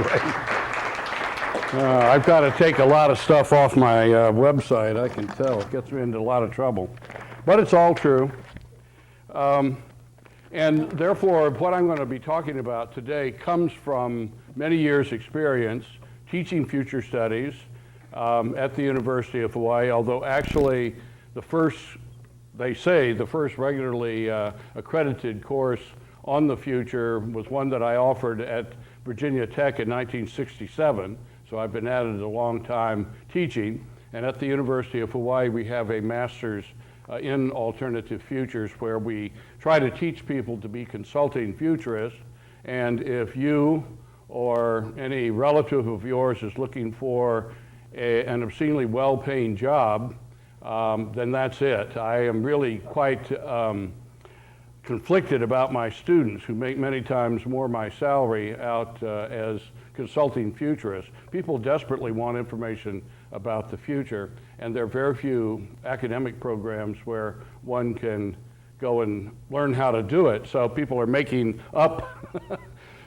great. I've got to take a lot of stuff off my website, I can tell. It gets me into a lot of trouble. But it's all true. And therefore, what I'm going to be talking about today comes from many years' experience teaching future studies at the University of Hawaii, although actually they say the first regularly accredited course on the future was one that I offered at Virginia Tech in 1967. So I've been at it a long time teaching. And at the University of Hawaii, we have a master's in alternative futures where we try to teach people to be consulting futurists. And if you or any relative of yours is looking for an obscenely well-paying job, then that's it. I am really quite conflicted about my students who make many times more my salary out as consulting futurists. People desperately want information about the future, and there are very few academic programs where one can go and learn how to do it. So people are making up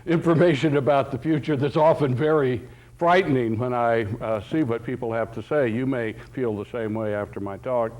information about the future that's often very frightening when I see what people have to say. You may feel the same way after my talk.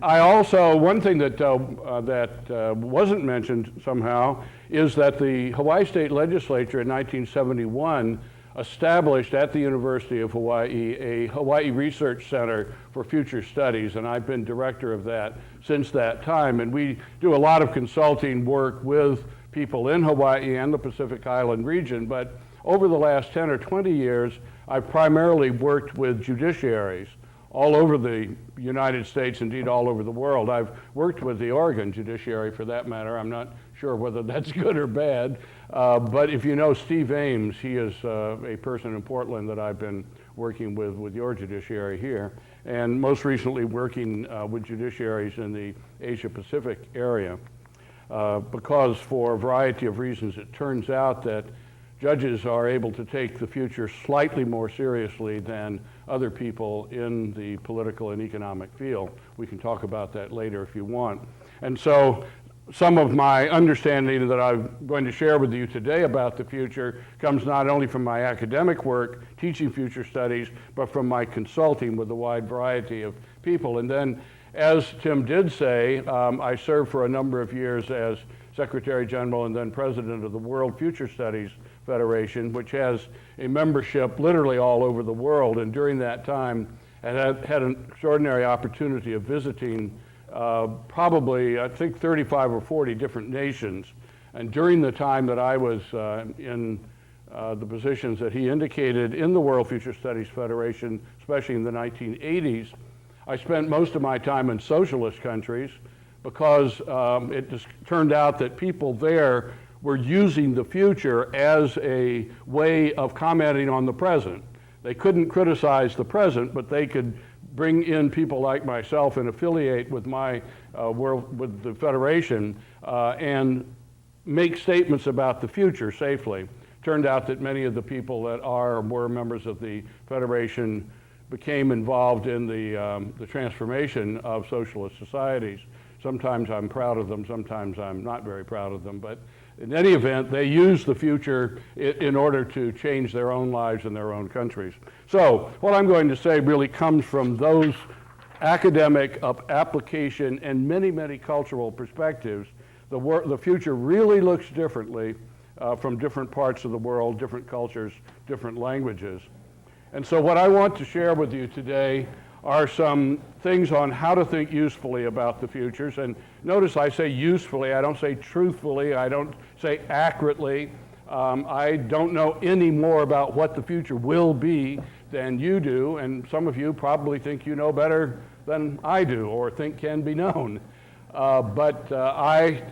I also, one thing that wasn't mentioned somehow is that the Hawaii State Legislature in 1971 established at the University of Hawaii a Hawaii Research Center for Future Studies, and I've been director of that since that time. And we do a lot of consulting work with people in Hawaii and the Pacific Island region, but over the last 10 or 20 years, I've primarily worked with judiciaries all over the United States, indeed all over the world. I've worked with the Oregon judiciary for that matter. I'm not sure whether that's good or bad, but if you know Steve Ames, he is a person in Portland that I've been working with your judiciary here, and most recently working with judiciaries in the Asia-Pacific area, because for a variety of reasons it turns out that judges are able to take the future slightly more seriously than other people in the political and economic field. We can talk about that later if you want. And so some of my understanding that I'm going to share with you today about the future comes not only from my academic work teaching future studies, but from my consulting with a wide variety of people. And then, as Tim did say, I served for a number of years as Secretary General and then President of the World Future Studies Federation, which has a membership literally all over the world. And during that time, I had an extraordinary opportunity of visiting probably, I think, 35 or 40 different nations. And during the time that I was in the positions that he indicated in the World Future Studies Federation, especially in the 1980s, I spent most of my time in socialist countries because it just turned out that people there were using the future as a way of commenting on the present. They couldn't criticize the present, but they could bring in people like myself and affiliate with my with the Federation and make statements about the future safely. Turned out that many of the people that were members of the Federation became involved in the transformation of socialist societies. Sometimes I'm proud of them, sometimes I'm not very proud of them, but in any event, they use the future in order to change their own lives in their own countries. So what I'm going to say really comes from those academic, application, and many, many cultural perspectives. The future really looks differently from different parts of the world, different cultures, different languages. And so what I want to share with you today are some things on how to think usefully about the futures. And notice I say usefully, I don't say truthfully, I don't say accurately. I don't know any more about what the future will be than you do, and some of you probably think you know better than I do or think can be known. But I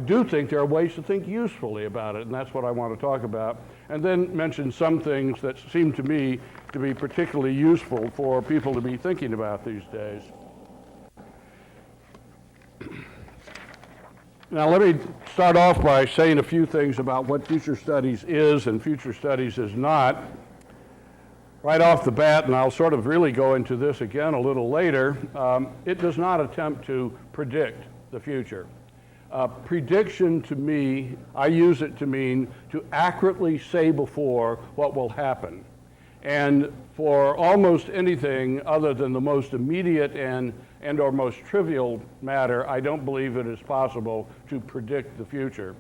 do think there are ways to think usefully about it, and that's what I want to talk about. And then mention some things that seem to me to be particularly useful for people to be thinking about these days. Now let me start off by saying a few things about what future studies is and future studies is not. Right off the bat, and I'll sort of really go into this again a little later, it does not attempt to predict the future. Prediction to me, I use it to mean to accurately say before what will happen. And for almost anything other than the most immediate and or most trivial matter, I don't believe it is possible to predict the future.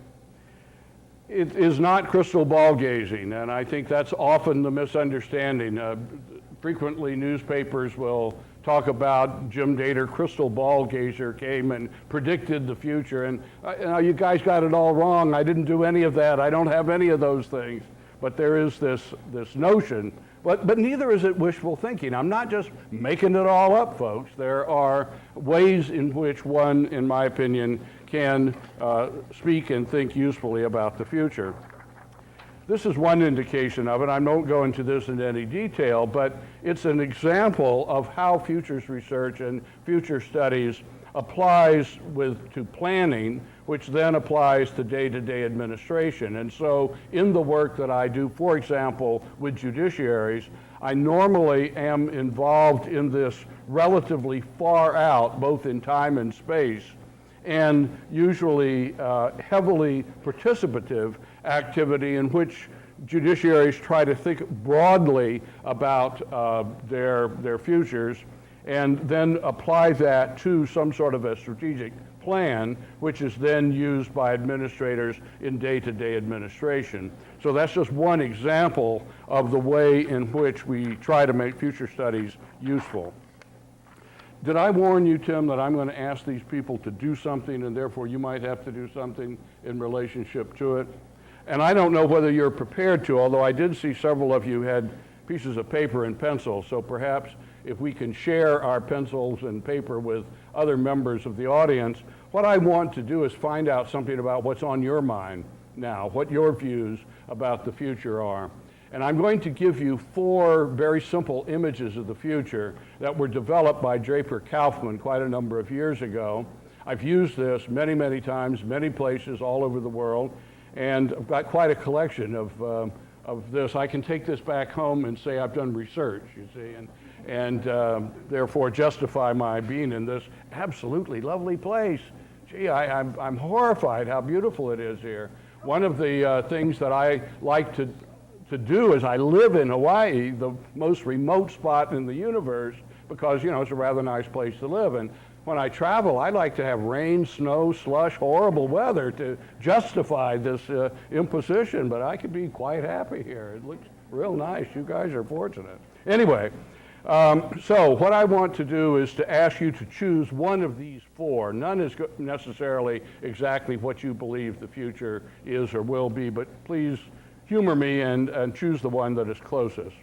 It is not crystal ball gazing, and I think that's often the misunderstanding. Frequently newspapers will talk about Jim Dator, crystal ball gazer, came and predicted the future, and you guys got it all wrong. I didn't do any of that. I don't have any of those things. But there is this notion, but neither is it wishful thinking. I'm not just making it all up, folks. There are ways in which one, in my opinion, can speak and think usefully about the future. This is one indication of it. I won't go into this in any detail, but it's an example of how futures research and future studies applies to planning, which then applies to day-to-day administration. And so in the work that I do, for example, with judiciaries, I normally am involved in this relatively far out, both in time and space, and usually heavily participative activity in which judiciaries try to think broadly about their futures and then apply that to some sort of a strategic plan, which is then used by administrators in day-to-day administration. So that's just one example of the way in which we try to make future studies useful. Did I warn you, Tim, that I'm going to ask these people to do something and therefore you might have to do something in relationship to it? And I don't know whether you're prepared to, although I did see several of you had pieces of paper and pencil, so perhaps if we can share our pencils and paper with other members of the audience. What I want to do is find out something about what's on your mind now, what your views about the future are. And I'm going to give you 4 very simple images of the future that were developed by Draper Kaufman quite a number of years ago. I've used this many, many times, many places all over the world, and I've got quite a collection of this. I can take this back home and say I've done research, you see, and therefore justify my being in this absolutely lovely place. Gee, I'm horrified how beautiful it is here. One of the things that I like to do is I live in Hawaii, the most remote spot in the universe, because, you know, it's a rather nice place to live. And when I travel, I like to have rain, snow, slush, horrible weather to justify this imposition, but I could be quite happy here. It looks real nice. You guys are fortunate. Anyway, so what I want to do is to ask you to choose one of these 4. None is necessarily exactly what you believe the future is or will be, but please humor me and choose the one that is closest.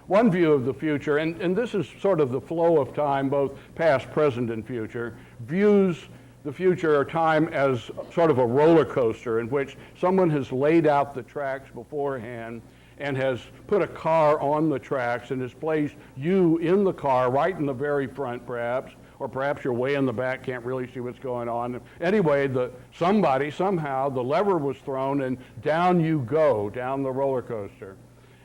One view of the future, and this is sort of the flow of time, both past, present, and future, views the future or time as sort of a roller coaster in which someone has laid out the tracks beforehand and has put a car on the tracks and has placed you in the car right in the very front perhaps, or perhaps you're way in the back, can't really see what's going on. Anyway, somehow, the lever was thrown and down you go, down the roller coaster.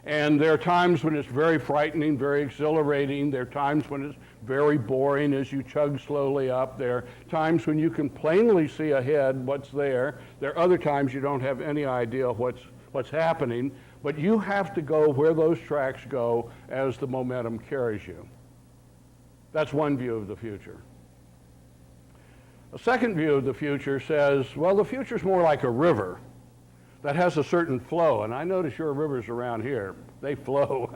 And there are times when it's very frightening, very exhilarating. There are times when it's very boring as you chug slowly up. There are times when you can plainly see ahead what's there. There are other times you don't have any idea what's happening, but you have to go where those tracks go as the momentum carries you. That's one view of the future. A second view of the future says, well, the future's more like a river that has a certain flow, and I notice your rivers around here, they flow.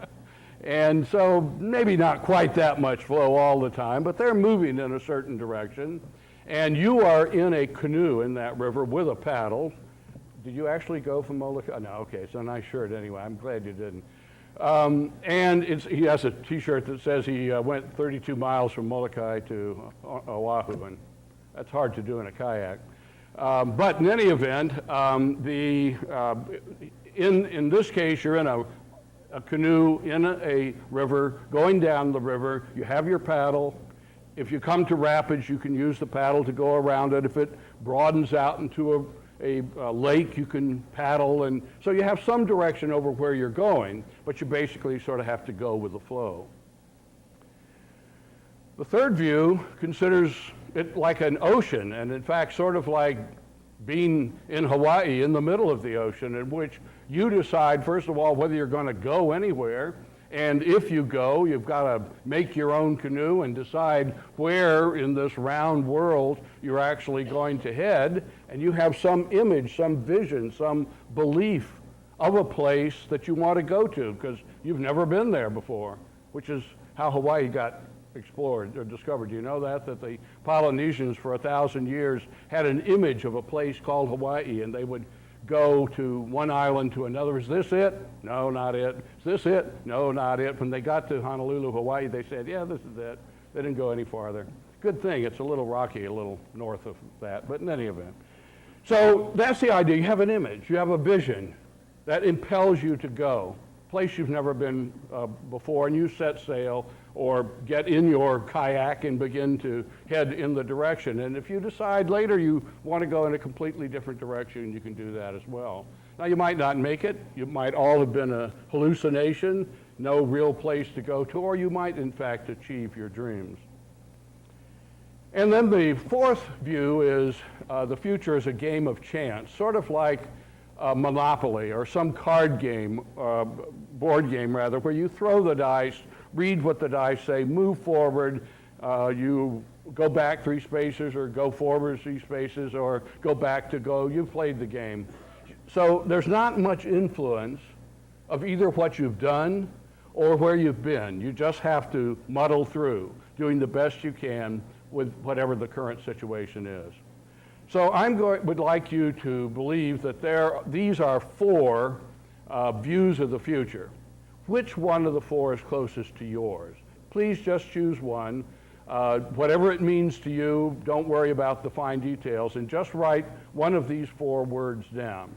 And so maybe not quite that much flow all the time, but they're moving in a certain direction. And you are in a canoe in that river with a paddle. Did you actually go from Molokai? No, okay, it's a nice shirt anyway. I'm glad you didn't. And he has a T-shirt that says he went 32 miles from Molokai to Oahu, and that's hard to do in a kayak. But in any event, in this case, you're in a canoe in a river, going down the river. You have your paddle. If you come to rapids, you can use the paddle to go around it. If it broadens out into a lake, you can paddle. And so you have some direction over where you're going, but you basically sort of have to go with the flow. The third view considers it like an ocean, and in fact, sort of like being in Hawaii in the middle of the ocean, in which you decide, first of all, whether you're going to go anywhere. And if you go, you've got to make your own canoe and decide where in this round world you're actually going to head. And you have some image, some vision, some belief of a place that you want to go to because you've never been there before, which is how Hawaii got explored or discovered. Do you know that the Polynesians for 1,000 years had an image of a place called Hawaii, and they would go to one island to another. Is this it? No, not it. Is this it? No, not it. When they got to Honolulu, Hawaii, they said, yeah, this is it. They didn't go any farther. Good thing, it's a little rocky, a little north of that, but in any event. So that's the idea. You have an image, you have a vision that impels you to go, place you've never been before, and you set sail or get in your kayak and begin to head in the direction. And if you decide later you want to go in a completely different direction, you can do that as well. Now, you might not make it. You might all have been a hallucination, no real place to go to, or you might, in fact, achieve your dreams. And then the fourth view is the future is a game of chance, sort of like Monopoly or some card game, board game rather, where you throw the dice, read what the dice say, move forward, you go back 3 spaces or go forward 3 spaces or go back to go. You've played the game. So there's not much influence of either what you've done or where you've been. You just have to muddle through, doing the best you can with whatever the current situation is. So would like you to believe that these are 4 views of the future. Which one of the 4 is closest to yours? Please just choose one. Whatever it means to you, don't worry about the fine details, and just write one of these 4 words down.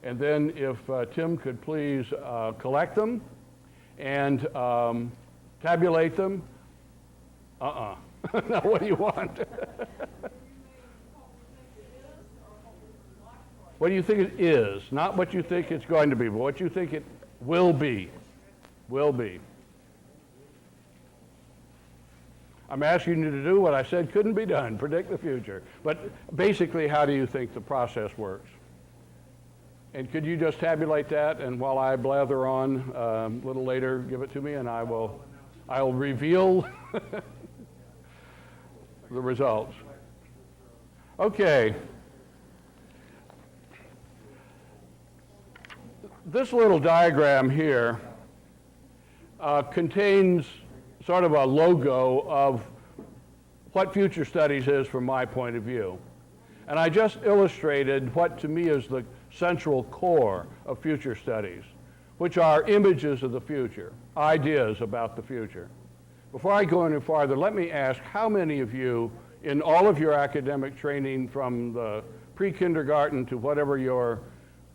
And then if Tim could please collect them and tabulate them. Now what do you want? What do you think it is? Not what you think it's going to be, but what you think it will be. Will be. I'm asking you to do what I said couldn't be done, predict the future. But basically, how do you think the process works? And could you just tabulate that, and while I blather on a little later, give it to me, and I'll reveal the results. Okay. This little diagram here contains sort of a logo of what future studies is from my point of view. And I just illustrated what to me is the central core of future studies, which are images of the future, ideas about the future. Before I go any farther, let me ask how many of you in all of your academic training from the pre-kindergarten to whatever your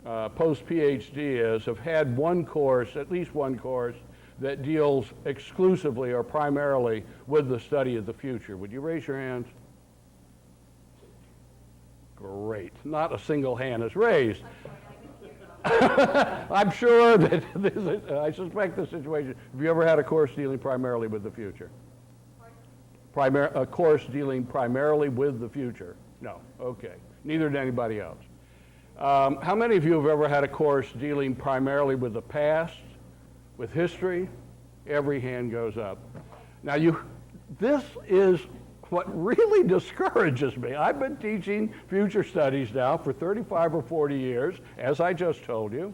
post-PhD is, have had one course, at least one course, that deals exclusively or primarily with the study of the future? Would you raise your hands? Great. Not a single hand is raised. I'm sure that I suspect the situation. Have you ever had a course dealing primarily with the future? A course dealing primarily with the future? No. Okay. Neither did anybody else. How many of you have ever had a course dealing primarily with the past, with history? Every hand goes up. Now, this is what really discourages me. I've been teaching future studies now for 35 or 40 years, as I just told you.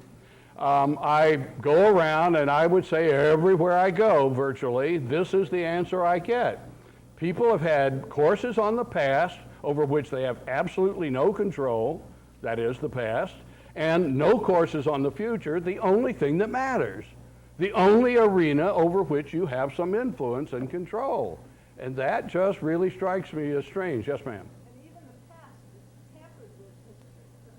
I go around, and I would say everywhere I go, virtually, this is the answer I get. People have had courses on the past over which they have absolutely no control, that is the past, and no courses on the future, the only thing that matters, the only arena over which you have some influence and control. And that just really strikes me as strange. Yes, ma'am? And even the past is tampered with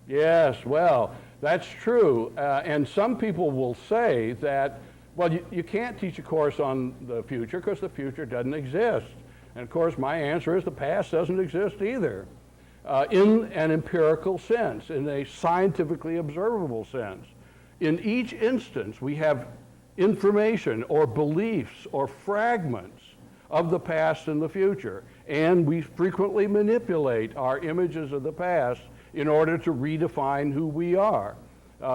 history. Yes, well, that's true. And some people will say that, well, you can't teach a course on the future because the future doesn't exist. And of course, my answer is the past doesn't exist either. In an empirical sense, in a scientifically observable sense. In each instance, we have information or beliefs or fragments of the past and the future, and we frequently manipulate our images of the past in order to redefine who we are.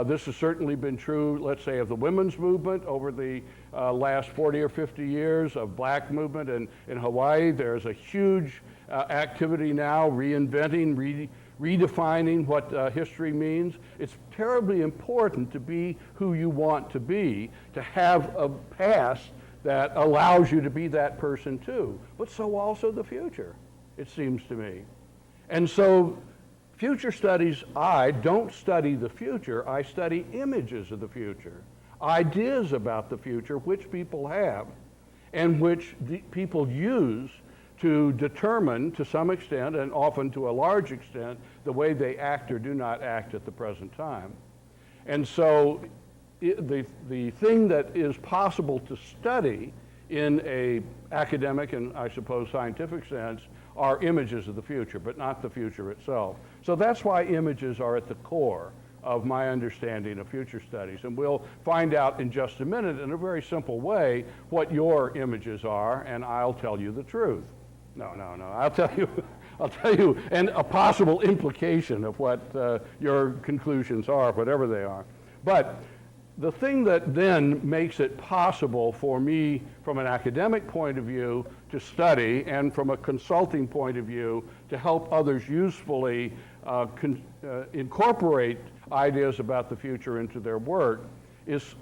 This has certainly been true, let's say, of the women's movement over the last 40 or 50 years, of black movement in Hawaii. There's a huge activity now reinventing, redefining what history means. It's terribly important to be who you want to be, to have a past that allows you to be that person too, but so also the future, it seems to me. And so future studies, I don't study the future, I study images of the future, ideas about the future which people have and which people use to determine, to some extent, and often to a large extent, the way they act or do not act at the present time. And so the thing that is possible to study in a academic and I suppose scientific sense are images of the future, but not the future itself. So that's why images are at the core of my understanding of future studies. And we'll find out in just a minute in a very simple way what your images are, and I'll tell you the truth. No, I'll tell you, and a possible implication of what your conclusions are, whatever they are. But the thing that then makes it possible for me, from an academic point of view, to study, and from a consulting point of view, to help others usefully incorporate ideas about the future into their work,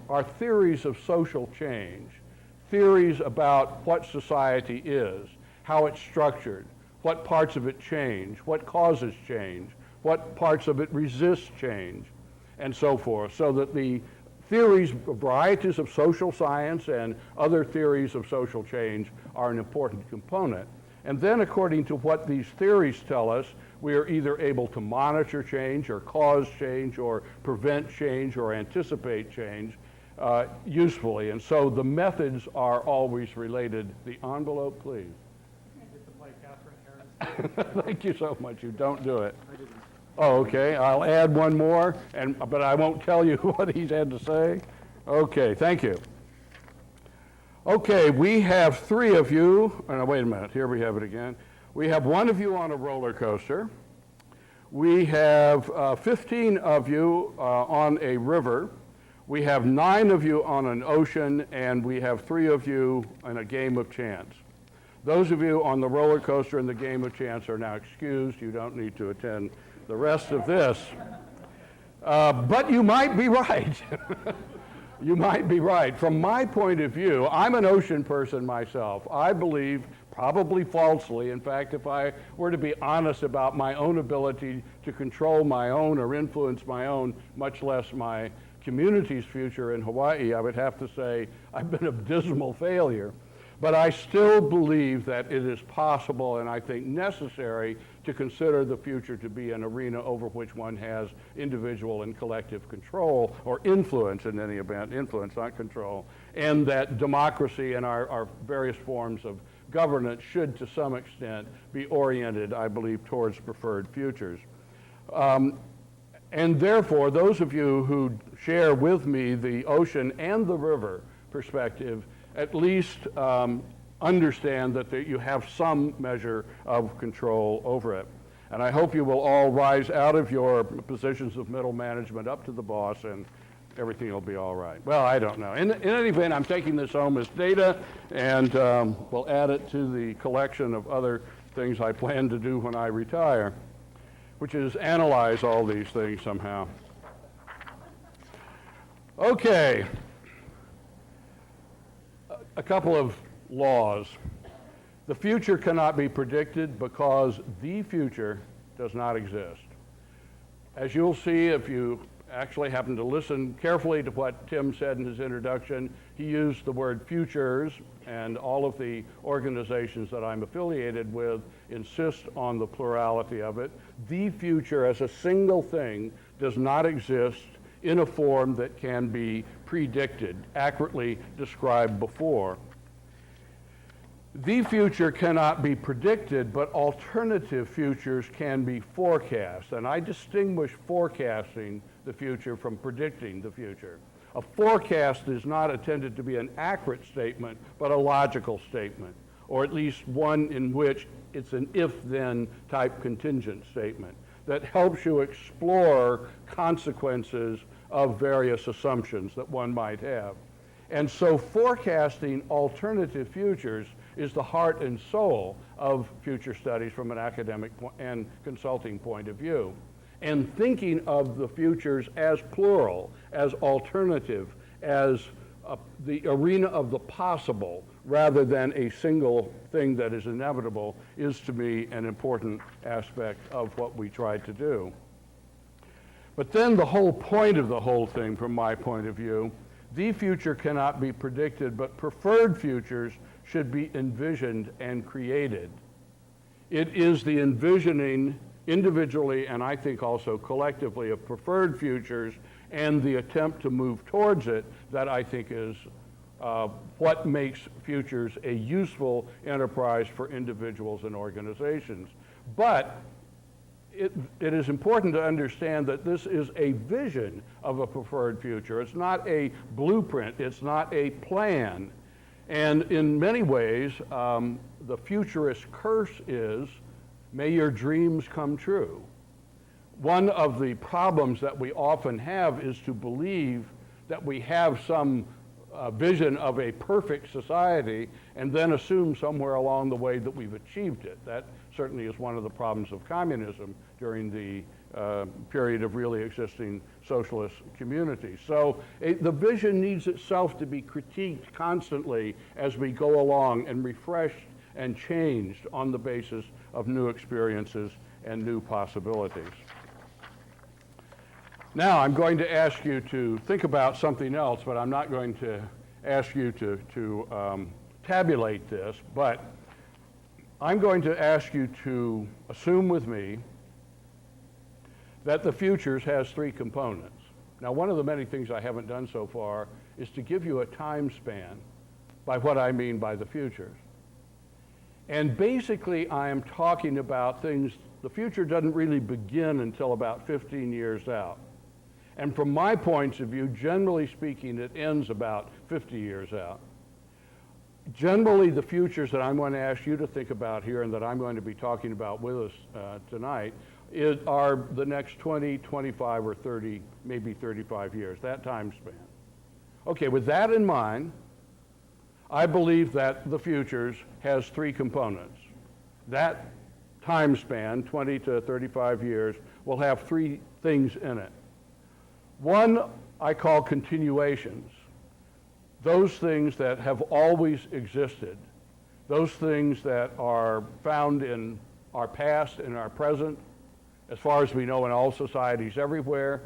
are theories of social change, theories about what society is, how it's structured, what parts of it change, what causes change, what parts of it resist change, and so forth, so that the theories, varieties of social science and other theories of social change are an important component. And then according to what these theories tell us, we are either able to monitor change or cause change or prevent change or anticipate change usefully. And so the methods are always related. The envelope, please. Thank you so much. You don't do it. Oh, okay. I'll add one more, but I won't tell you what he's had to say. Okay, thank you. Okay, we have 3 of you. Oh, no, wait a minute. Here we have it again. We have 1 of you on a roller coaster. We have 15 of you on a river. We have 9 of you on an ocean, and we have 3 of you in a game of chance. Those of you on the roller coaster and the game of chance are now excused. You don't need to attend the rest of this. But you might be right. You might be right. From my point of view, I'm an ocean person myself. I believe, probably falsely, in fact, if I were to be honest about my own ability to control my own or influence my own, much less my community's future in Hawaii, I would have to say I've been a dismal failure. But I still believe that it is possible and I think necessary to consider the future to be an arena over which one has individual and collective control, or influence in any event, influence, not control, and that democracy and our various forms of governance should to some extent be oriented, I believe, towards preferred futures. And therefore, those of you who share with me the ocean and the river perspective at least understand that you have some measure of control over it. And I hope you will all rise out of your positions of middle management up to the boss, and everything will be all right. Well, I don't know. In any event, I'm taking this home as data, and we'll add it to the collection of other things I plan to do when I retire, which is analyze all these things somehow. Okay. A couple of laws. The future cannot be predicted because the future does not exist. As you'll see if you actually happen to listen carefully to what Tim said in his introduction, he used the word futures, and all of the organizations that I'm affiliated with insist on the plurality of it. The future as a single thing does not exist in a form that can be predicted, accurately described before. The future cannot be predicted, but alternative futures can be forecast. And I distinguish forecasting the future from predicting the future. A forecast is not intended to be an accurate statement, but a logical statement, or at least one in which it's an if-then type contingent statement. that helps you explore consequences of various assumptions that one might have. And so forecasting alternative futures is the heart and soul of future studies from an academic and consulting point of view. And thinking of the futures as plural, as alternative, as the arena of the possible, rather than a single thing that is inevitable, is to me an important aspect of what we try to do. But then the whole point of the whole thing, from my point of view, the future cannot be predicted, but preferred futures should be envisioned and created. It is the envisioning individually and I think also collectively of preferred futures and the attempt to move towards it that I think is what makes futures a useful enterprise for individuals and organizations. But it is important to understand that this is a vision of a preferred future. It's not a blueprint. It's not a plan. And in many ways, the futurist curse is, may your dreams come true. One of the problems that we often have is to believe that we have some vision of a perfect society and then assume somewhere along the way that we've achieved it. That certainly is one of the problems of communism during the period of really existing socialist communities. So the vision needs itself to be critiqued constantly as we go along and refreshed and changed on the basis of new experiences and new possibilities. Now I'm going to ask you to think about something else, but I'm not going to ask you to tabulate this, but I'm going to ask you to assume with me that the futures has three components. Now, one of the many things I haven't done so far is to give you a time span by what I mean by the futures. And basically, I am talking about things, the future doesn't really begin until about 15 years out. And from my point of view, generally speaking, it ends about 50 years out. Generally, the futures that I'm going to ask you to think about here and that I'm going to be talking about with us tonight are the next 20, 25, or 30, maybe 35 years, that time span. Okay, with that in mind, I believe that the futures has three components. That time span, 20 to 35 years, will have three things in it. One I call continuations. Those things that have always existed. Those things that are found in our past and our present, as far as we know in all societies everywhere.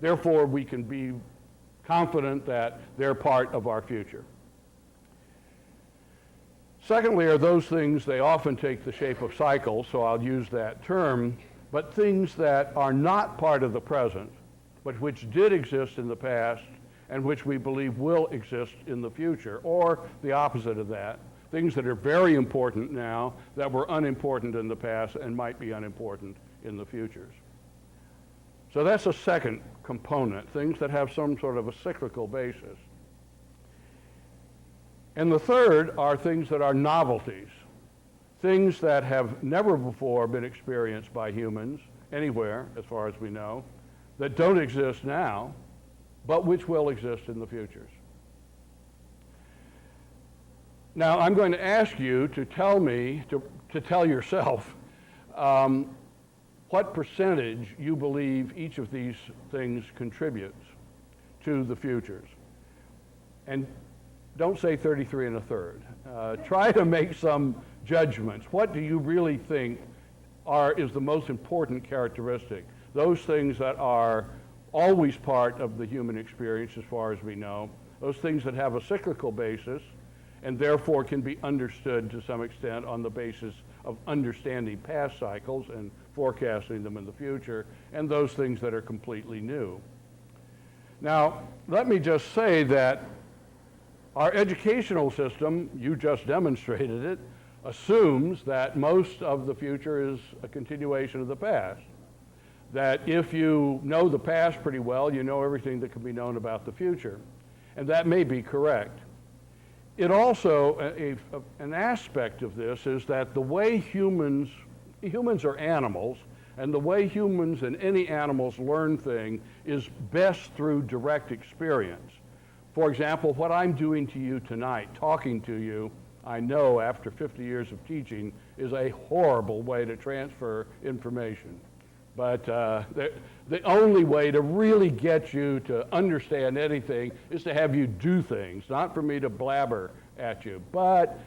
Therefore, we can be confident that they're part of our future. Secondly are those things, they often take the shape of cycles, so I'll use that term, but things that are not part of the present, but which did exist in the past and which we believe will exist in the future, or the opposite of that, things that are very important now that were unimportant in the past and might be unimportant in the futures. So that's a second component, things that have some sort of a cyclical basis. And the third are things that are novelties, things that have never before been experienced by humans anywhere, as far as we know, that don't exist now, but which will exist in the futures. Now, I'm going to ask you to tell me, to tell yourself, what percentage you believe each of these things contributes to the futures. And don't say 33 1/3. Try to make some judgments. What do you really think is the most important characteristic? Those things that are always part of the human experience as far as we know, those things that have a cyclical basis and therefore can be understood to some extent on the basis of understanding past cycles and forecasting them in the future, and those things that are completely new. Now, let me just say that our educational system, you just demonstrated it, assumes that most of the future is a continuation of the past. That if you know the past pretty well, you know everything that can be known about the future. And that may be correct. It also, an aspect of this is that the way humans are animals, And the way humans and any animals learn things is best through direct experience. For example, what I'm doing to you tonight, talking to you, I know after 50 years of teaching, is a horrible way to transfer information. But the only way to really get you to understand anything is to have you do things, not for me to blabber at you. But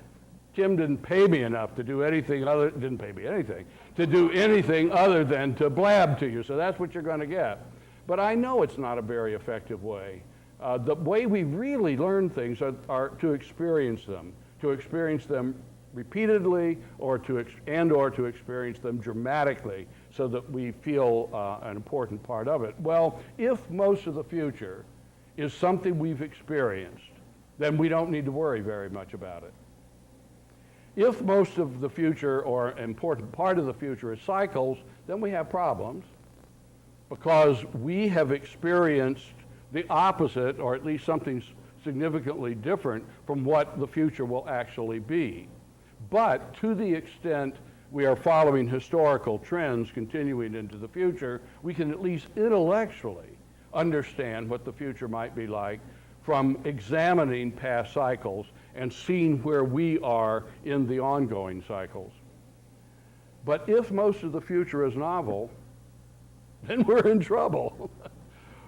Tim didn't pay me enough to do anything other, didn't pay me anything, to do anything other than to blab to you. So that's what you're going to get. But I know it's not a very effective way. The way we really learn things are to experience them repeatedly, or to experience them dramatically, so that we feel an important part of it. Well, if most of the future is something we've experienced, then we don't need to worry very much about it. If most of the future, or an important part of the future, is cycles, then we have problems, because we have experienced the opposite, or at least something significantly different from what the future will actually be. But to the extent we are following historical trends continuing into the future, we can at least intellectually understand what the future might be like from examining past cycles and seeing where we are in the ongoing cycles. But if most of the future is novel, then we're in trouble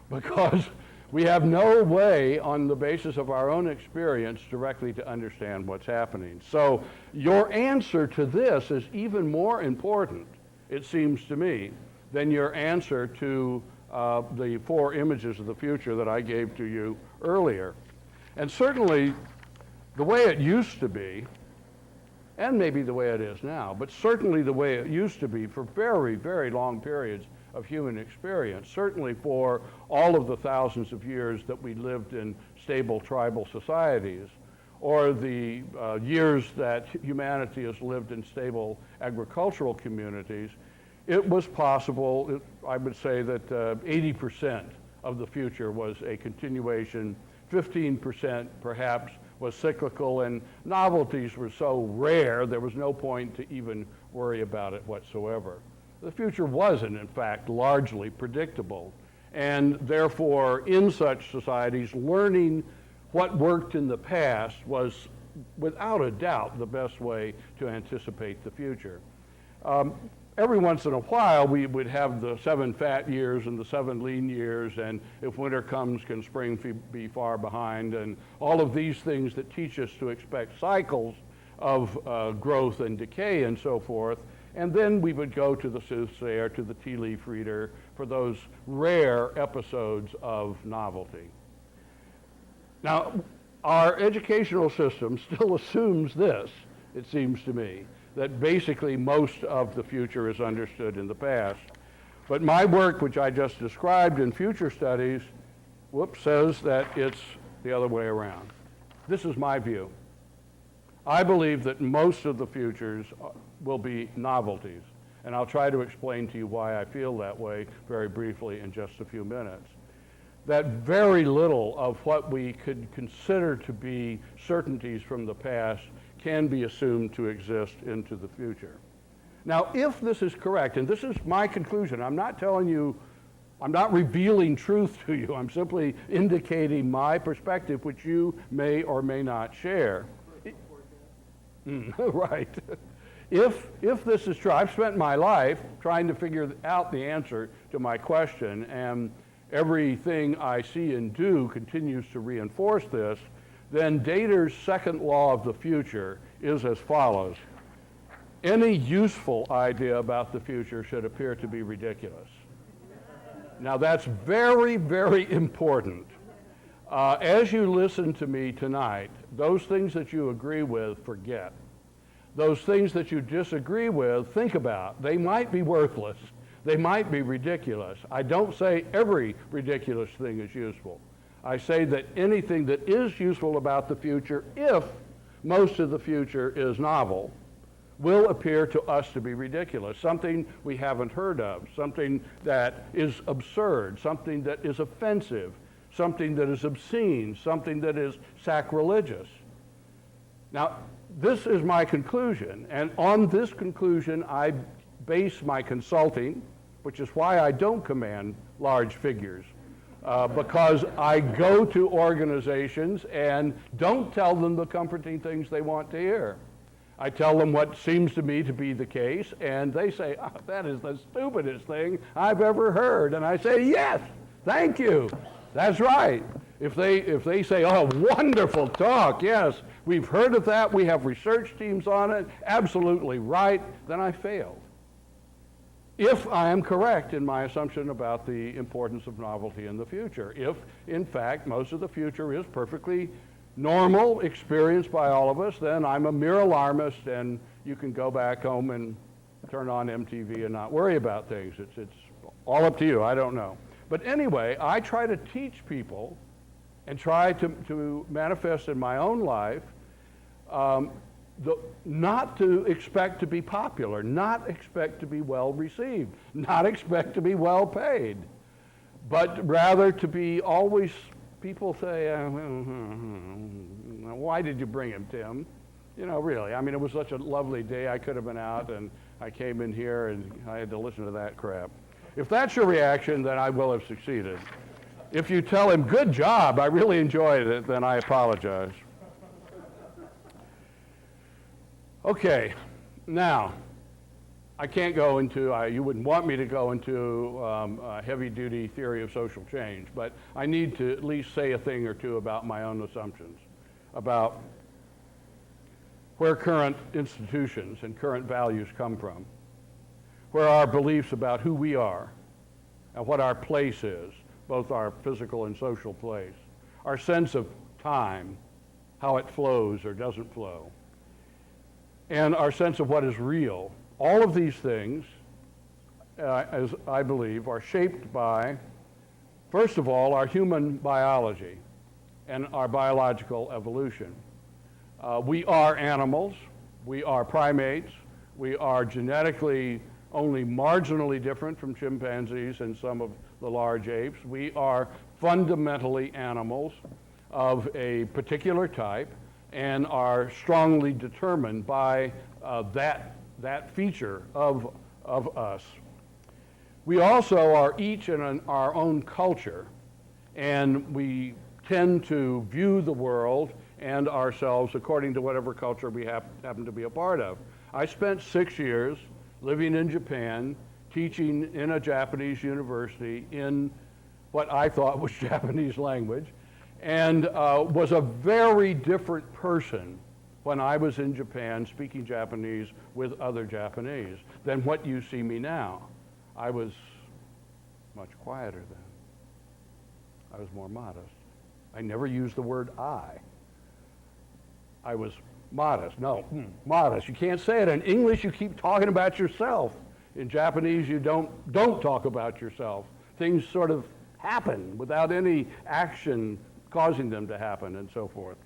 because we have no way, on the basis of our own experience, directly to understand what's happening. So your answer to this is even more important, it seems to me, than your answer to the 4 images of the future that I gave to you earlier. And certainly, the way it used to be, and maybe the way it is now, but certainly the way it used to be for very, very long periods of human experience, certainly for all of the thousands of years that we lived in stable tribal societies, or the years that humanity has lived in stable agricultural communities, it was possible, I would say, that 80% of the future was a continuation, 15% perhaps was cyclical, and novelties were so rare there was no point to even worry about it whatsoever. The future wasn't, in fact, largely predictable, and therefore, in such societies, learning what worked in the past was, without a doubt, the best way to anticipate the future. Every once in a while, we would have the 7 fat years and the 7 lean years, and if winter comes, can spring be far behind, and all of these things that teach us to expect cycles of growth and decay and so forth. And then we would go to the soothsayer, to the tea leaf reader, for those rare episodes of novelty. Now, our educational system still assumes this, it seems to me, that basically most of the future is understood in the past. But my work, which I just described in future studies, says that it's the other way around. This is my view. I believe that most of the futures will be novelties, and I'll try to explain to you why I feel that way very briefly in just a few minutes. That very little of what we could consider to be certainties from the past can be assumed to exist into the future. Now, if this is correct, and this is my conclusion, I'm not telling you, I'm not revealing truth to you, I'm simply indicating my perspective, which you may or may not share. Right. If this is true, I've spent my life trying to figure out the answer to my question, and everything I see and do continues to reinforce this, then Dator's second law of the future is as follows. Any useful idea about the future should appear to be ridiculous. Now that's very, very important. As you listen to me tonight, those things that you agree with, forget. Those things that you disagree with, think about. They might be worthless. They might be ridiculous. I don't say every ridiculous thing is useful. I say that anything that is useful about the future, if most of the future is novel, will appear to us to be ridiculous, something we haven't heard of, something that is absurd, something that is offensive, something that is obscene, something that is sacrilegious. Now, this is my conclusion, and on this conclusion, I base my consulting, which is why I don't command large figures, because I go to organizations and don't tell them the comforting things they want to hear. I tell them what seems to me to be the case, and they say, oh, that is the stupidest thing I've ever heard. And I say, yes, thank you. That's right. If they say, oh, wonderful talk, yes, we've heard of that, we have research teams on it, absolutely right, then I failed. If I am correct in my assumption about the importance of novelty in the future, if, in fact, most of the future is perfectly normal, experienced by all of us, then I'm a mere alarmist, and you can go back home and turn on MTV and not worry about things. It's all up to you, I don't know. But anyway, I try to teach people and try to manifest in my own life not to expect to be popular, not expect to be well received, not expect to be well paid, but rather to be always, people say, why did you bring him, Tim? You know, really, I mean, it was such a lovely day, I could have been out, and I came in here and I had to listen to that crap. If that's your reaction, then I will have succeeded. If you tell him, good job, I really enjoyed it, then I apologize. Okay, now, I can't go into, you wouldn't want me to go into a heavy-duty theory of social change, but I need to at least say a thing or two about my own assumptions, about where current institutions and current values come from, where our beliefs about who we are and what our place is, both our physical and social place, our sense of time, how it flows or doesn't flow, and our sense of what is real. All of these things, as I believe, are shaped by, first of all, our human biology and our biological evolution. We are animals, we are primates, we are genetically only marginally different from chimpanzees and some of the large apes. We are fundamentally animals of a particular type and are strongly determined by that feature of us. We also are each in our own culture, and we tend to view the world and ourselves according to whatever culture we happen to be a part of. I spent 6 years living in Japan, teaching in a Japanese university in what I thought was Japanese language, and was a very different person when I was in Japan speaking Japanese with other Japanese than what you see me now. I was much quieter then. I was more modest. I never used the word I. I was modest. No, modest. You can't say it. In English, you keep talking about yourself. In Japanese, you don't talk about yourself. Things sort of happen without any action causing them to happen and so forth.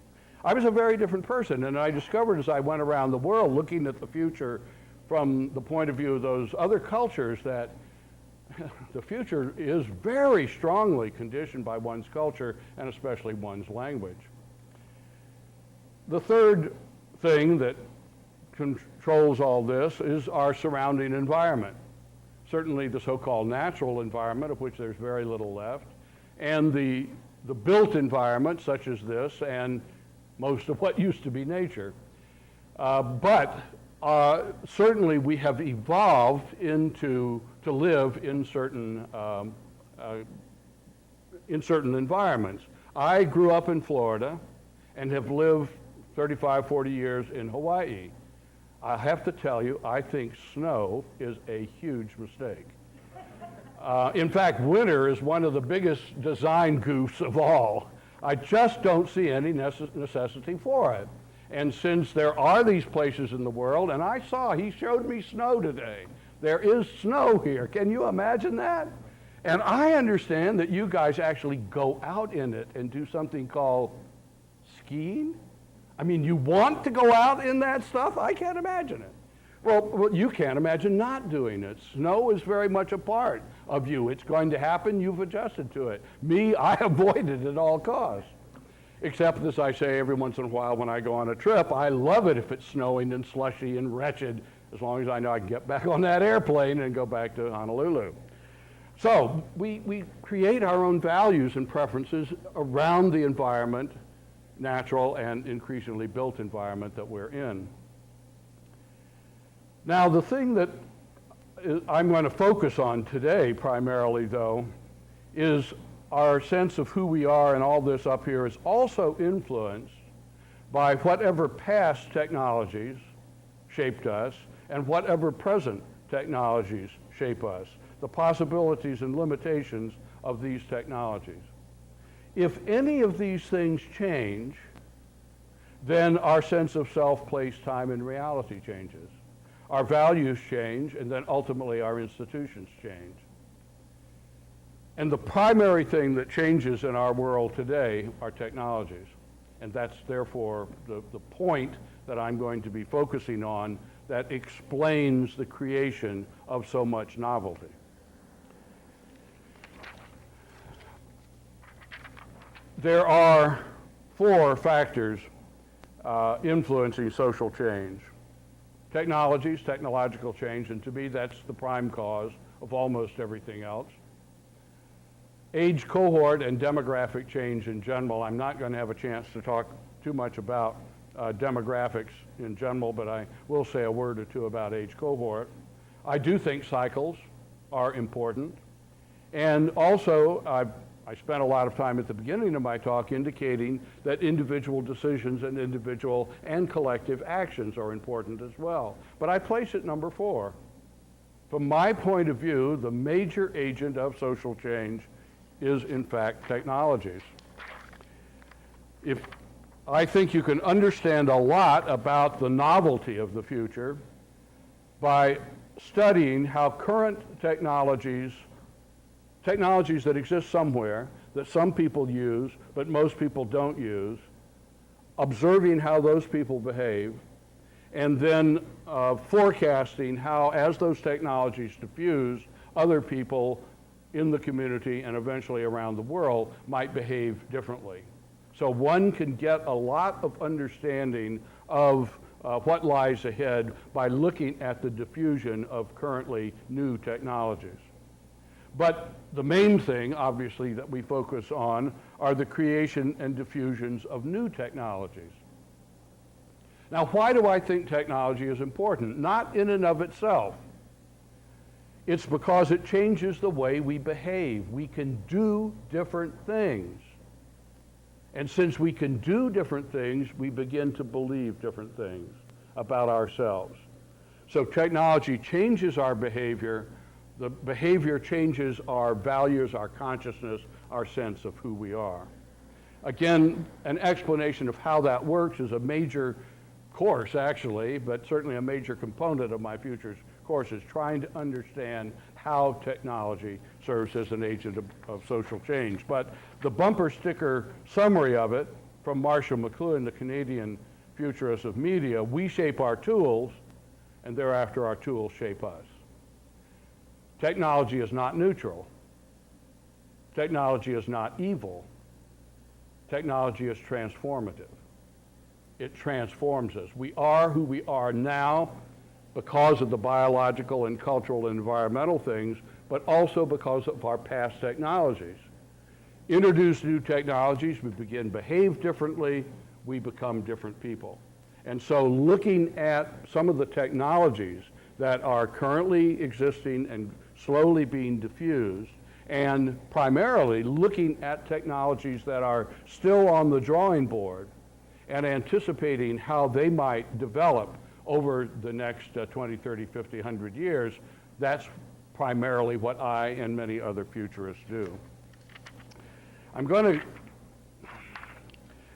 I was a very different person, and I discovered as I went around the world looking at the future from the point of view of those other cultures that the future is very strongly conditioned by one's culture and especially one's language. The third thing that controls all this is our surrounding environment. Certainly the so-called natural environment, of which there's very little left, and the built environment, such as this, and most of what used to be nature. But certainly we have evolved to live in certain environments. I grew up in Florida and have lived 35, 40 years in Hawaii. I have to tell you, I think snow is a huge mistake. In fact, winter is one of the biggest design goofs of all. I just don't see any necessity for it. And since there are these places in the world, and he showed me snow today. There is snow here. Can you imagine that? And I understand that you guys actually go out in it and do something called skiing. I mean, you want to go out in that stuff? I can't imagine it. Well, you can't imagine not doing it. Snow is very much a part of you. It's going to happen. You've adjusted to it. Me, I avoid it at all costs. Except, as I say every once in a while when I go on a trip, I love it if it's snowing and slushy and wretched, as long as I know I can get back on that airplane and go back to Honolulu. So we create our own values and preferences around the environment, natural and increasingly built environment that we're in. Now, the thing that I'm going to focus on today primarily, though, is our sense of who we are, and all this up here is also influenced by whatever past technologies shaped us and whatever present technologies shape us, the possibilities and limitations of these technologies. If any of these things change, then our sense of self, place, time, and reality changes. Our values change, and then ultimately our institutions change. And the primary thing that changes in our world today are technologies. And that's therefore the point that I'm going to be focusing on that explains the creation of so much novelty. There are 4 factors influencing social change. Technologies, technological change, and to me that's the prime cause of almost everything else. Age cohort and demographic change in general. I'm not going to have a chance to talk too much about demographics in general, but I will say a word or two about age cohort. I do think cycles are important. And also, I spent a lot of time at the beginning of my talk indicating that individual decisions and individual and collective actions are important as well. But I place it number 4. From my point of view, the major agent of social change is, in fact, technologies. I think you can understand a lot about the novelty of the future by studying how current technologies that exist somewhere, that some people use, but most people don't use, observing how those people behave, and then forecasting how, as those technologies diffuse, other people in the community and eventually around the world might behave differently. So one can get a lot of understanding of what lies ahead by looking at the diffusion of currently new technologies. But the main thing, obviously, that we focus on are the creation and diffusions of new technologies. Now, why do I think technology is important? Not in and of itself. It's because it changes the way we behave. We can do different things. And since we can do different things, we begin to believe different things about ourselves. So technology changes our behavior. The behavior changes our values, our consciousness, our sense of who we are. Again, an explanation of how that works is a major course, actually, but certainly a major component of my future course is trying to understand how technology serves as an agent of social change. But the bumper sticker summary of it from Marshall McLuhan, the Canadian futurist of media, we shape our tools, and thereafter our tools shape us. Technology is not neutral. Technology is not evil. Technology is transformative. It transforms us. We are who we are now because of the biological and cultural and environmental things, but also because of our past technologies. Introduce new technologies, we begin to behave differently, we become different people. And so looking at some of the technologies that are currently existing and slowly being diffused, and primarily looking at technologies that are still on the drawing board and anticipating how they might develop over the next 20, 30, 50, 100 years, that's primarily what I and many other futurists do. I'm going to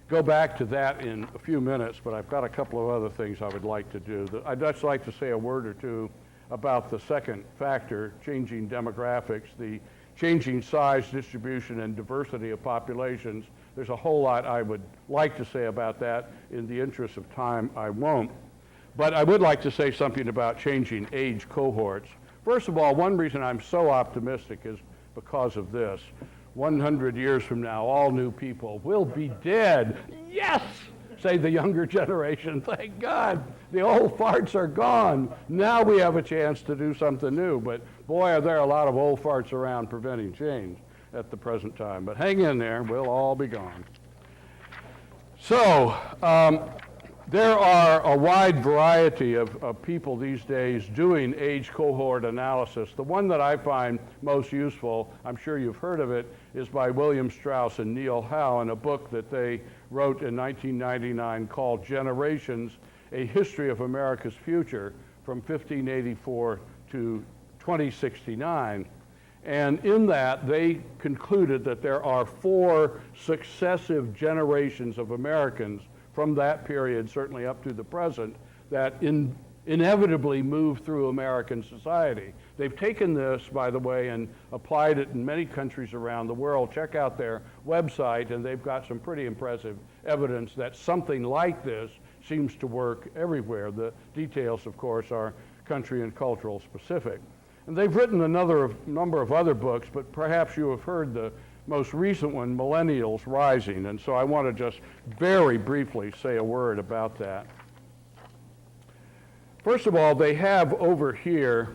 go back to that in a few minutes, but I've got a couple of other things I would like to do. I'd just like to say a word or two about the second factor, changing demographics, the changing size, distribution, and diversity of populations. There's a whole lot I would like to say about that. In the interest of time, I won't. But I would like to say something about changing age cohorts. First of all, one reason I'm so optimistic is because of this. 100 years from now, all new people will be dead. Yes! say the younger generation, thank God, the old farts are gone. Now we have a chance to do something new. But boy, are there a lot of old farts around preventing change at the present time. But hang in there, we'll all be gone. So, there are a wide variety of people these days doing age cohort analysis. The one that I find most useful, I'm sure you've heard of it, is by William Strauss and Neil Howe in a book that they wrote in 1999 called Generations, A History of America's Future from 1584 to 2069. And in that, they concluded that there are 4 successive generations of Americans from that period, certainly up to the present, that inevitably move through American society. They've taken this, by the way, and applied it in many countries around the world. Check out their website, and they've got some pretty impressive evidence that something like this seems to work everywhere. The details, of course, are country and cultural specific. And they've written a number of other books, but perhaps you have heard the most recent one, Millennials Rising, and so I want to just very briefly say a word about that. First of all, they have over here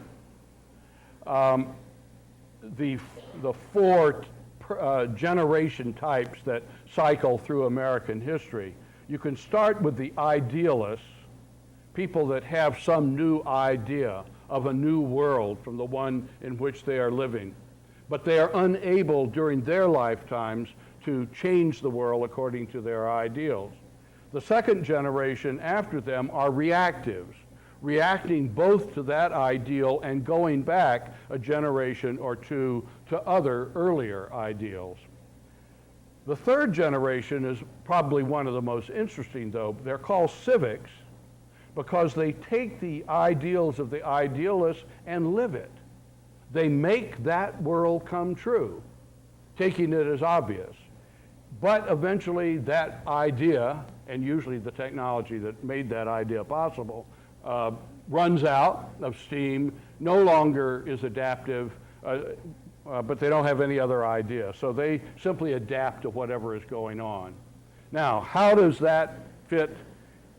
the 4 generation types that cycle through American history. You can start with the idealists, people that have some new idea of a new world from the one in which they are living. But they are unable during their lifetimes to change the world according to their ideals. The second generation after them are reactives, reacting both to that ideal and going back a generation or two to other earlier ideals. The third generation is probably one of the most interesting, though. They're called civics because they take the ideals of the idealists and live it. They make that world come true, taking it as obvious. But eventually that idea, and usually the technology that made that idea possible, runs out of steam, no longer is adaptive, but they don't have any other idea. So they simply adapt to whatever is going on. Now, how does that fit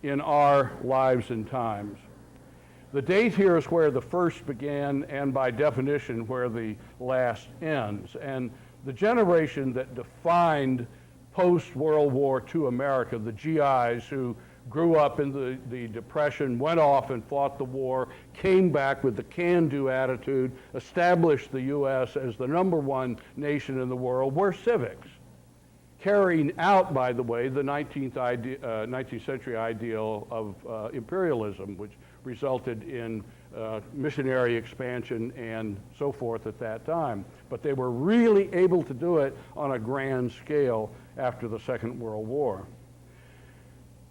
in our lives and times? The date here is where the first began, and by definition, where the last ends. And the generation that defined post-World War II America, the GIs who grew up in the Depression, went off and fought the war, came back with the can-do attitude, established the U.S. as the #1 nation in the world, were civics, carrying out, by the way, the 19th century ideal of imperialism, which resulted in missionary expansion and so forth at that time. But they were really able to do it on a grand scale after the Second World War.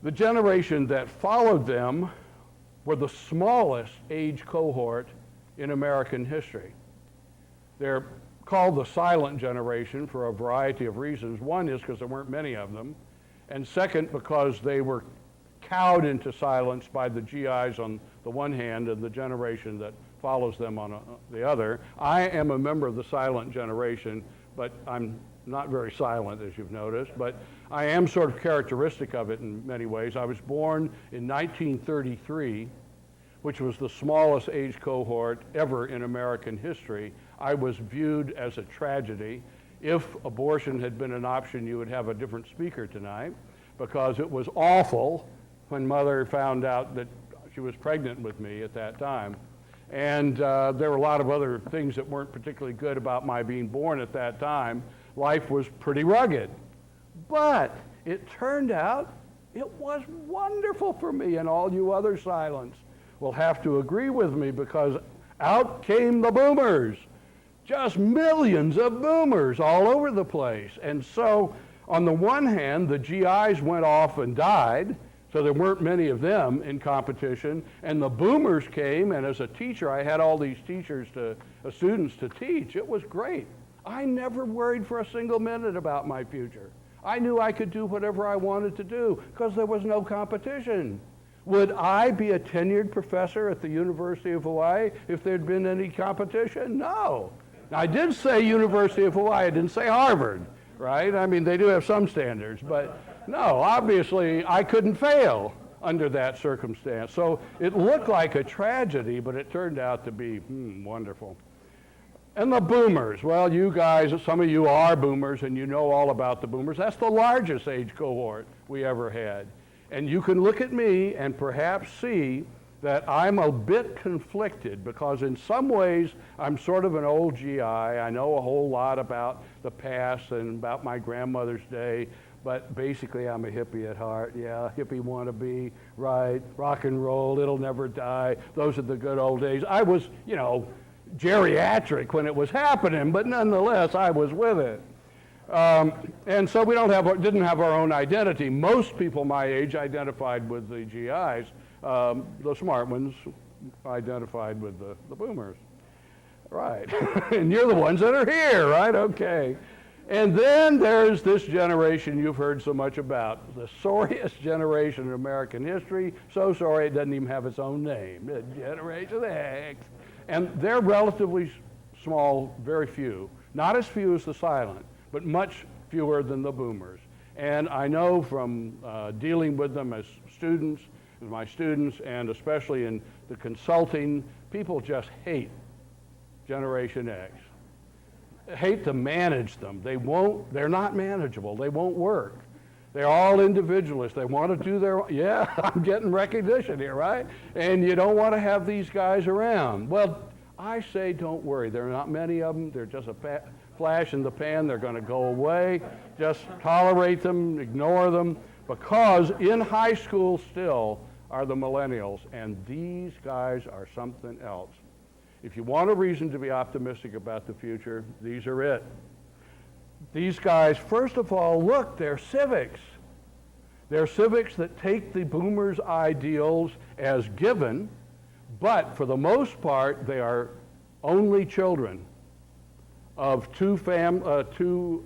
The generation that followed them were the smallest age cohort in American history. They're called the silent generation for a variety of reasons. One is because there weren't many of them, and second, because they were cowed into silence by the GIs on the one hand and the generation that follows them on the other. I am a member of the silent generation, but I'm not very silent, as you've noticed, but I am sort of characteristic of it in many ways. I was born in 1933, which was the smallest age cohort ever in American history. I was viewed as a tragedy. If abortion had been an option, you would have a different speaker tonight, because it was awful when mother found out that she was pregnant with me at that time. And there were a lot of other things that weren't particularly good about my being born at that time. Life was pretty rugged. But it turned out it was wonderful for me, and all you other silents will have to agree with me, because out came the boomers. Just millions of boomers all over the place. And so, on the one hand, the GIs went off and died, so there weren't many of them in competition, and the boomers came, and as a teacher, I had all these students to teach. It was great. I never worried for a single minute about my future. I knew I could do whatever I wanted to do because there was no competition. Would I be a tenured professor at the University of Hawaii if there'd been any competition? No. I did say University of Hawaii, I didn't say Harvard, right? I mean, they do have some standards, but No, obviously I couldn't fail under that circumstance. So it looked like a tragedy, but it turned out to be wonderful. And the boomers, well, you guys, some of you are boomers and you know all about the boomers. That's the largest age cohort we ever had. And you can look at me and perhaps see that I'm a bit conflicted because in some ways I'm sort of an old GI. I know a whole lot about the past and about my grandmother's day, but basically I'm a hippie at heart. Yeah, hippie wannabe, right, rock and roll, it'll never die. Those are the good old days. I was, you know, geriatric when it was happening, but nonetheless I was with it. And so we didn't have our own identity. Most people my age identified with the GIs. The smart ones identified with the boomers. Right. And you're the ones that are here, right? Okay. And then there's this generation you've heard so much about, the sorriest generation in American history, so sorry it doesn't even have its own name, the Generation X. And they're relatively small, very few. Not as few as the silent, but much fewer than the boomers. And I know from dealing with them as students, as my students, and especially in the consulting, people just hate Generation X. Hate to manage them. They're not manageable. They won't work. They're all individualists. They want to do yeah, I'm getting recognition here, right? And you don't want to have these guys around. Well, I say don't worry. There are not many of them. They're just a flash in the pan. They're going to go away. Just tolerate them, ignore them, because in high school still are the millennials, and these guys are something else. If you want a reason to be optimistic about the future, these are it. These guys, first of all, look, they're civics. They're civics that take the boomers' ideals as given, but for the most part, they are only children of two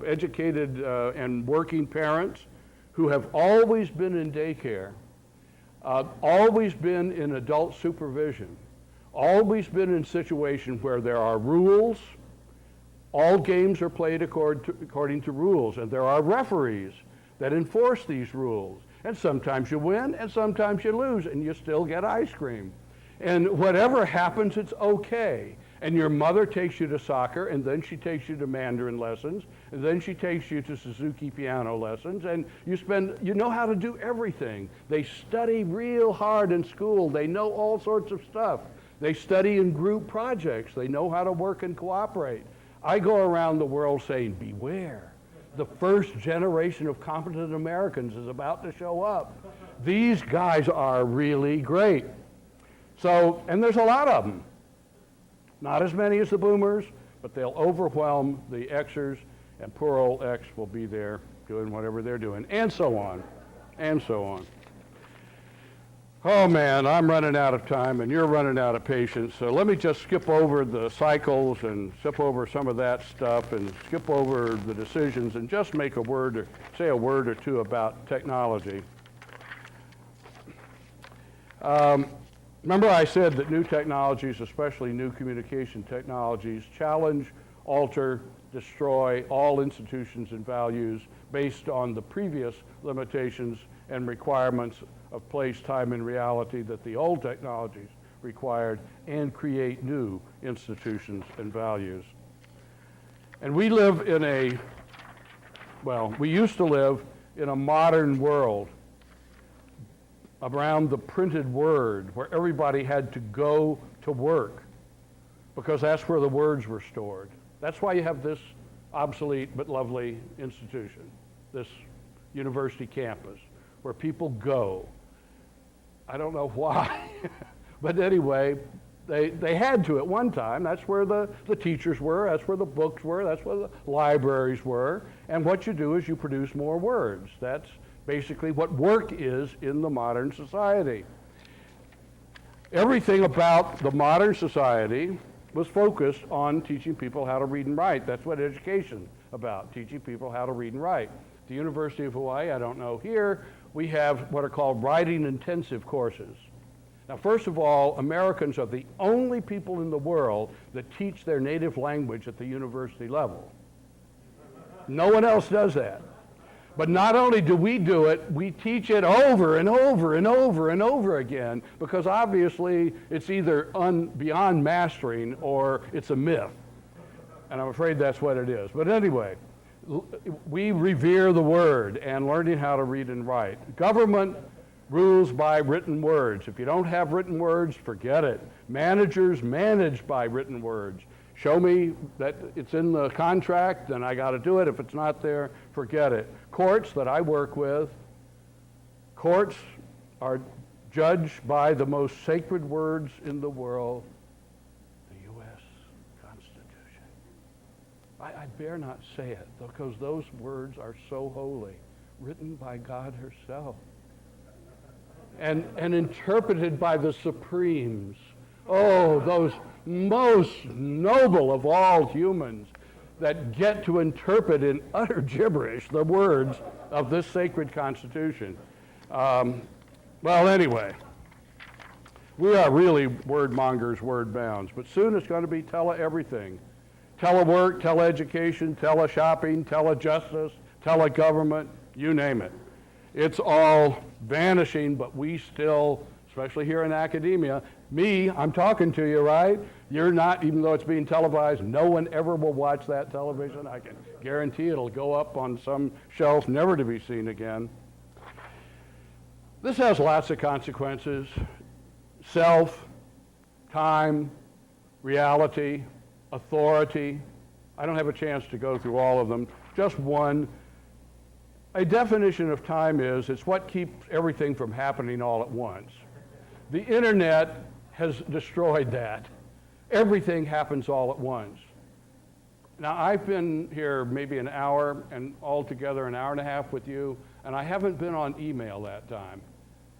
educated and working parents who have always been in daycare, always been in adult supervision, always been in situations where there are rules. All games are played according to rules, and there are referees that enforce these rules. And sometimes you win, and sometimes you lose, and you still get ice cream. And whatever happens, it's okay. And your mother takes you to soccer, and then she takes you to Mandarin lessons, and then she takes you to Suzuki piano lessons, and you know how to do everything. They study real hard in school. They know all sorts of stuff. They study in group projects. They know how to work and cooperate. I go around the world saying, beware. The first generation of competent Americans is about to show up. These guys are really great. So, and there's a lot of them. Not as many as the boomers, but they'll overwhelm the Xers, and poor old X will be there doing whatever they're doing, and so on, and so on. Oh man, I'm running out of time and you're running out of patience, so let me just skip over the cycles and skip over some of that stuff and skip over the decisions and just make a word or say a word or two about technology. Remember I said that new technologies, especially new communication technologies, challenge, alter, destroy all institutions and values based on the previous limitations and requirements of place, time, and reality that the old technologies required, and create new institutions and values. And we live in we used to live in a modern world around the printed word where everybody had to go to work because that's where the words were stored. That's why you have this obsolete but lovely institution, this university campus, where people go. I don't know why, but anyway, they had to at one time. That's where the teachers were, that's where the books were, that's where the libraries were, and what you do is you produce more words. That's basically what work is in the modern society. Everything about the modern society was focused on teaching people how to read and write. That's what education is about, teaching people how to read and write. At the University of Hawaii, I don't know here, we have what are called writing intensive courses. Now, first of all, Americans are the only people in the world that teach their native language at the university level. No one else does that. But not only do we do it, we teach it over and over and over and over again, because obviously it's either beyond mastering or it's a myth. And I'm afraid that's what it is. But anyway, we revere the word and learning how to read and write. Government rules by written words. If you don't have written words, forget it. Managers manage by written words. Show me that it's in the contract, then I got to do it. If it's not there, forget it. Courts that I work with, courts are judged by the most sacred words in the world, the U.S. Constitution. I dare not say it, because those words are so holy, written by God herself, and interpreted by the Supremes. Oh, those most noble of all humans that get to interpret in utter gibberish the words of this sacred Constitution. Well, anyway, we are really word mongers, word bounds, but soon it's going to be tele-everything. Telework, tele-education, tele-shopping, tele-justice, tele-government, you name it. It's all vanishing, but we still, especially here in academia, I'm talking to you, right? You're not, even though it's being televised, no one ever will watch that television. I can guarantee it'll go up on some shelf, never to be seen again. This has lots of consequences. Self, time, reality, authority. I don't have a chance to go through all of them. Just one. A definition of time is, it's what keeps everything from happening all at once. The internet has destroyed that. Everything happens all at once. Now, I've been here maybe an hour, and altogether an hour and a half with you, and I haven't been on email that time.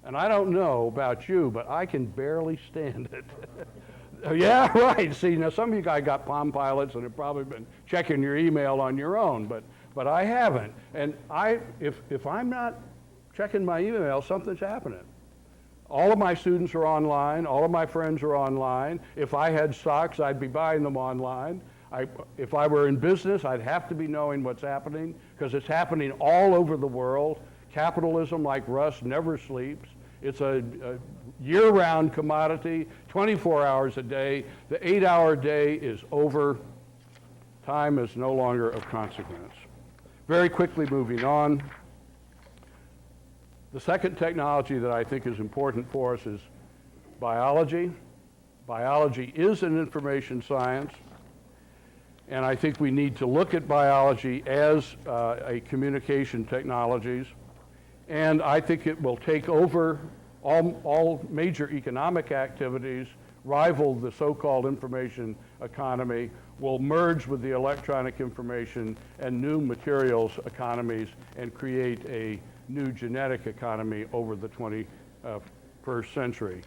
And I don't know about you, but I can barely stand it. Yeah, right. See, now some of you guys got Palm Pilots and have probably been checking your email on your own, but I haven't. And if I'm not checking my email, something's happening. All of my students are online. All of my friends are online. If I had stocks, I'd be buying them online. If I were in business, I'd have to be knowing what's happening, because it's happening all over the world. Capitalism, like rust, never sleeps. It's a year-round commodity, 24 hours a day. The 8-hour day is over. Time is no longer of consequence. Very quickly moving on. The second technology that I think is important for us is biology. Biology is an information science, and I think we need to look at biology as a communication technologies, and I think it will take over all major economic activities, rival the so-called information economy, will merge with the electronic information and new materials economies and create a new genetic economy over the 21st century.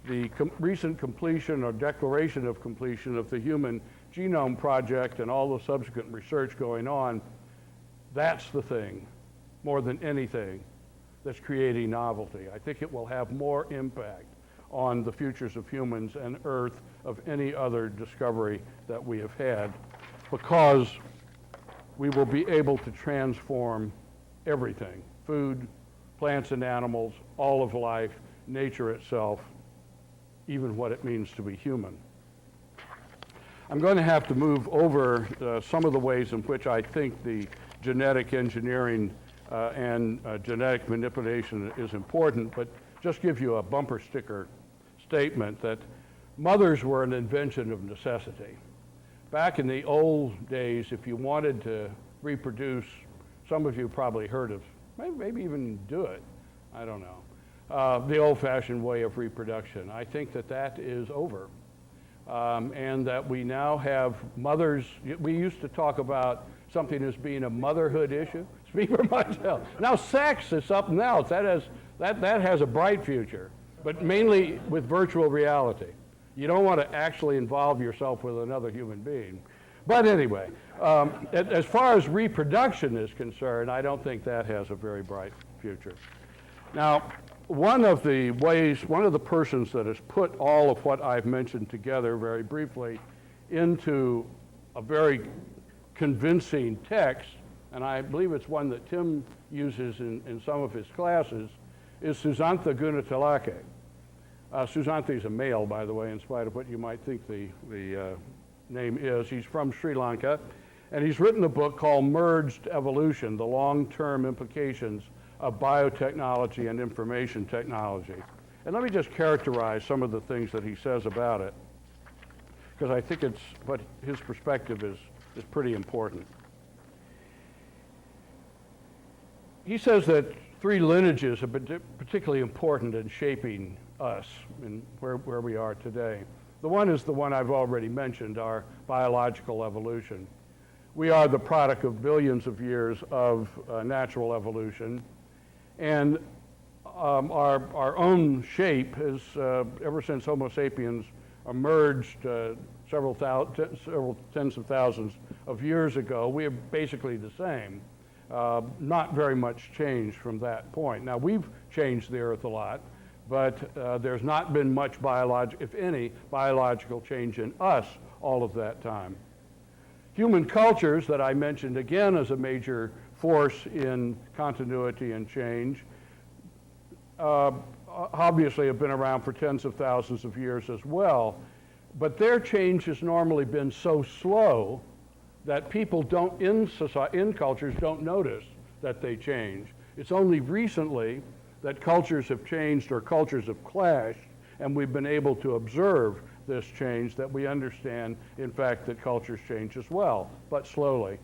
The recent completion or declaration of completion of the Human Genome Project and all the subsequent research going on, that's the thing, more than anything, that's creating novelty. I think it will have more impact on the futures of humans and Earth of any other discovery that we have had, because we will be able to transform everything: food, plants and animals, all of life, nature itself, even what it means to be human. I'm going to have to move over some of the ways in which I think the genetic engineering and genetic manipulation is important, but just give you a bumper sticker statement that mothers were an invention of necessity. Back in the old days, if you wanted to reproduce, some of you probably heard of, maybe even do it, I don't know, the old-fashioned way of reproduction. I think that is over. And that we now have mothers. We used to talk about something as being a motherhood issue. Speak for myself. Now sex is something else. That has a bright future, but mainly with virtual reality. You don't want to actually involve yourself with another human being. But anyway, as far as reproduction is concerned, I don't think that has a very bright future. Now, one of the persons that has put all of what I've mentioned together very briefly into a very convincing text and I believe it's one that Tim uses in some of his classes, is Susantha Gunatilake. Susantha is a male, by the way, in spite of what you might think the name is. He's from Sri Lanka, and he's written a book called Merged Evolution, The Long-Term Implications of Biotechnology and Information Technology. And let me just characterize some of the things that he says about it, because I think his perspective is pretty important. He says that three lineages have been particularly important in shaping us and where we are today. The one is the one I've already mentioned, our biological evolution. We are the product of billions of years of natural evolution, and our own shape has, ever since Homo sapiens emerged several tens of thousands of years ago, we are basically the same. Not very much change from that point. Now, we've changed the Earth a lot, but there's not been much if any, biological change in us all of that time. Human cultures that I mentioned again as a major force in continuity and change obviously have been around for tens of thousands of years as well, but their change has normally been so slow that people in cultures don't notice that they change. It's only recently that cultures have changed or cultures have clashed, and we've been able to observe this change, that we understand, in fact, that cultures change as well, but slowly.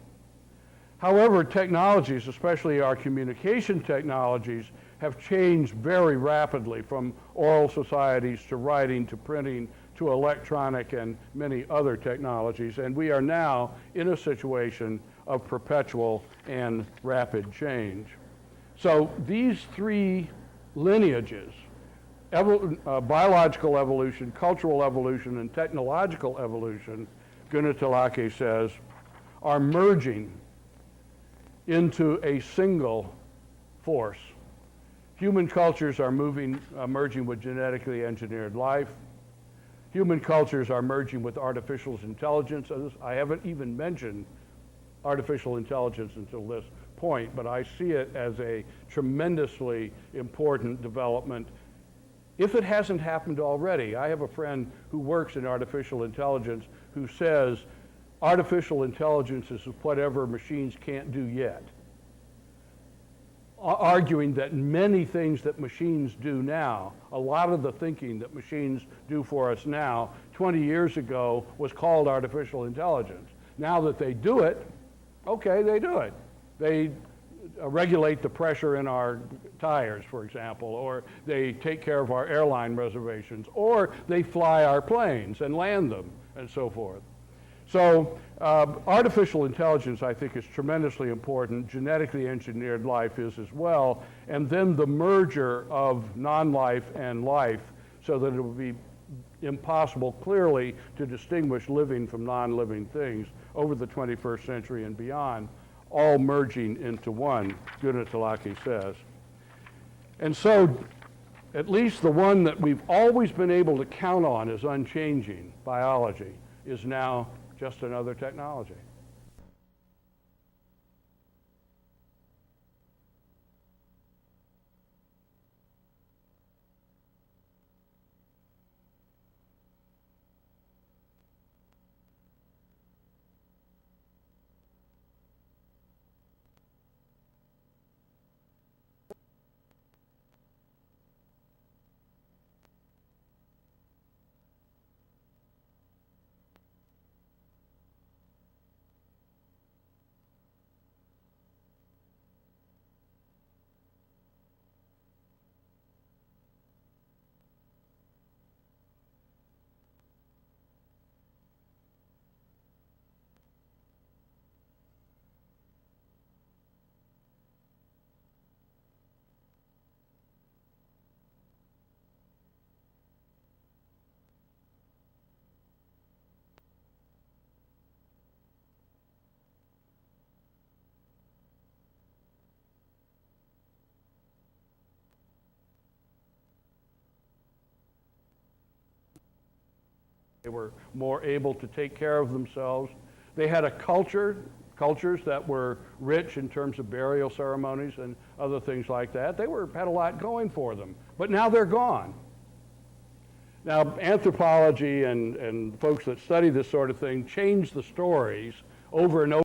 However, technologies, especially our communication technologies, have changed very rapidly from oral societies to writing to printing to electronic and many other technologies, and we are now in a situation of perpetual and rapid change. So these three lineages, biological evolution, cultural evolution, and technological evolution, Gunatilake says, are merging into a single force. Human cultures are merging with genetically engineered life. Human cultures are merging with artificial intelligence. I haven't even mentioned artificial intelligence until this point, but I see it as a tremendously important development if it hasn't happened already. I have a friend who works in artificial intelligence who says artificial intelligence is whatever machines can't do yet, arguing that many things that machines do now, a lot of the thinking that machines do for us now, 20 years ago was called artificial intelligence. Now that they do it, okay, they do it. They regulate the pressure in our tires, for example, or they take care of our airline reservations, or they fly our planes and land them, and so forth. So artificial intelligence, I think, is tremendously important. Genetically engineered life is as well. And then the merger of non-life and life, so that it will be impossible clearly to distinguish living from non-living things over the 21st century and beyond, all merging into one, Gunatilake says. And so at least the one that we've always been able to count on as unchanging, biology, is now just another technology. They were more able to take care of themselves. They had a culture cultures that were rich in terms of burial ceremonies and other things like that. They had a lot going for them, but now they're gone. Now, anthropology and folks that study this sort of thing change the stories over and over